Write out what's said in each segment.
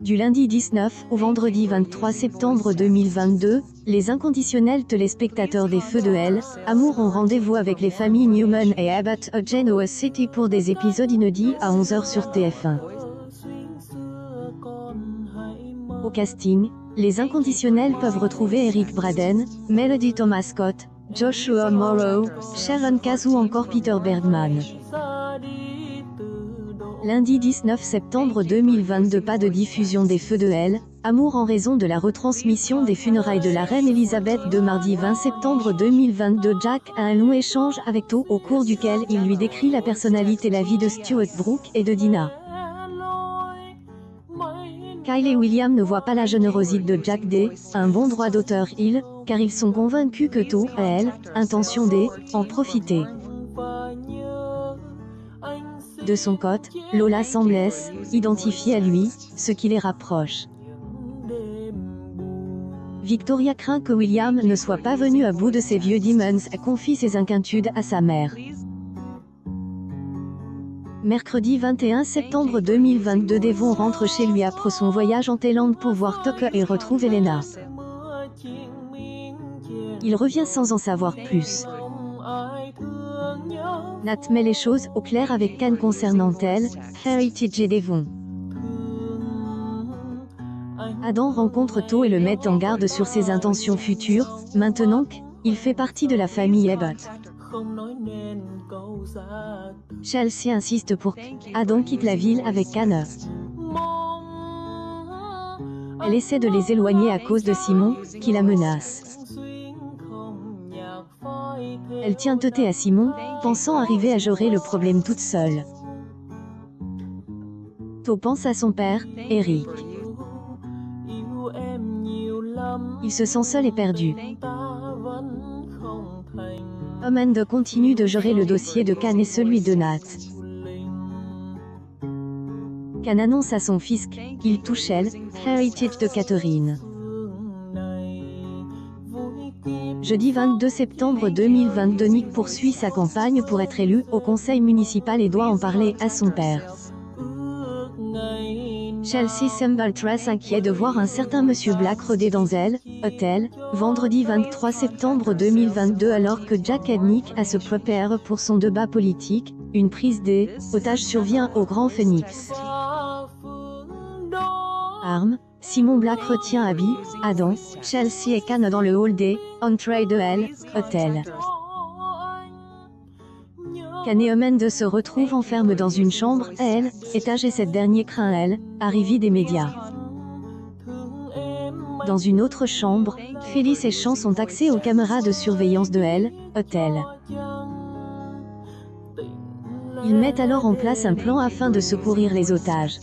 Du lundi 19 au vendredi 23 septembre 2022, les inconditionnels téléspectateurs des Feux de Hell, Amour ont rendez-vous avec les familles Newman et Abbott à Genoa City pour des épisodes inédits à 11h sur TF1. Au casting, les inconditionnels peuvent retrouver Eric Braeden, Melody Thomas Scott, Joshua Morrow, Sharon Cass ou encore Peter Bergman. Lundi 19 septembre 2022, pas de diffusion des Feux de Hell, Amour en raison de la retransmission des funérailles de la reine Elisabeth II. Mardi 20 septembre 2022, Jack a un long échange avec To au cours duquel il lui décrit la personnalité et la vie de Stuart Brooke et de Dina. Kyle et William ne voient pas la générosité de Jack D, un bon droit d'auteur car ils sont convaincus que To a elle, intention en profiter. De son côté, Lola semble identifiée à lui, ce qui les rapproche. Victoria craint que William ne soit pas venu à bout de ses vieux demons et confie ses inquiétudes à sa mère. Mercredi 21 septembre 2022, Devon rentre chez lui après son voyage en Thaïlande pour voir Tucker et retrouve Elena. Il revient sans en savoir plus. Nat met les choses au clair avec Khan concernant elle, Heritage et Devon. Adam rencontre To et le met en garde sur ses intentions futures, maintenant qu'il fait partie de la famille Abbott. Chelsea insiste pour qu'Adam quitte la ville avec Khan. Elle essaie de les éloigner à cause de Simon, qui la menace. Elle tient tête à Simon, pensant arriver à gérer le problème toute seule. To pense à son père, Eric. Il se sent seul et perdu. Amanda continue de gérer le dossier de Khan et celui de Nat. Khan annonce à son fils qu'il touche Heritage de Catherine. Jeudi 22 septembre 2022, Nick poursuit sa campagne pour être élu au conseil municipal et doit en parler à son père. Chelsea semble très inquiet de voir un certain Monsieur Black rôder dans elle, hôtel, vendredi 23 septembre 2022 alors que Jack et Nick se préparent pour son débat politique, une prise d'otage survient au Grand Phoenix. Arme, Simon Black retient Abby, Adam, Chelsea et Khan dans le hall des entrées de Hell Hotel. Khan et Amanda se retrouvent enfermés dans une chambre à Hell étage et cette dernière craint arrivée des médias. Dans une autre chambre, Phyllis et Sean ont accès aux caméras de surveillance de Hell Hotel. Ils mettent alors en place un plan afin de secourir les otages.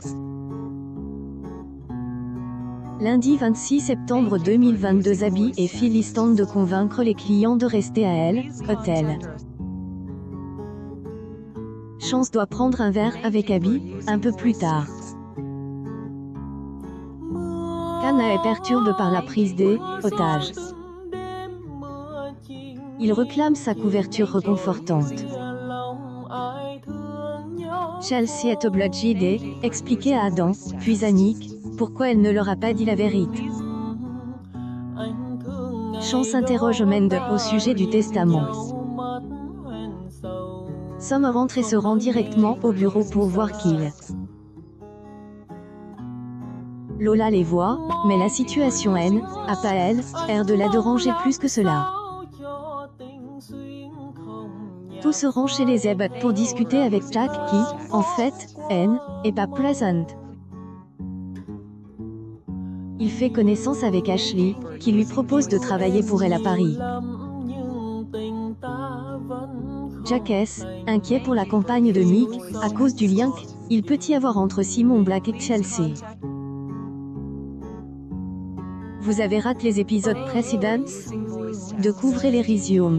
Lundi 26 septembre 2022, Abby et Phyllis tentent de convaincre les clients de rester à Hell Hotel. Chance doit prendre un verre avec Abby, un peu plus tard. Khan est perturbé par la prise d'otages. Il réclame sa couverture réconfortante. Chelsea est obligée d'expliquer à Adam, puis à Nick, pourquoi elle ne leur a pas dit la vérité. Chance interroge Amanda au sujet du testament. Sam rentre et se rend directement au bureau pour voir qu'il. Lola les voit, mais la situation n'a pas l'air de la déranger plus que cela. Tout se rend chez les Abbott pour discuter avec Jack qui, en fait, est pas présente. Il fait connaissance avec Ashley, qui lui propose de travailler pour elle à Paris. Jack est inquiet pour la campagne de Nick, à cause du lien qu'il peut y avoir entre Simon Black et Chelsea. Vous avez raté les épisodes précédents? Découvrez les resumes.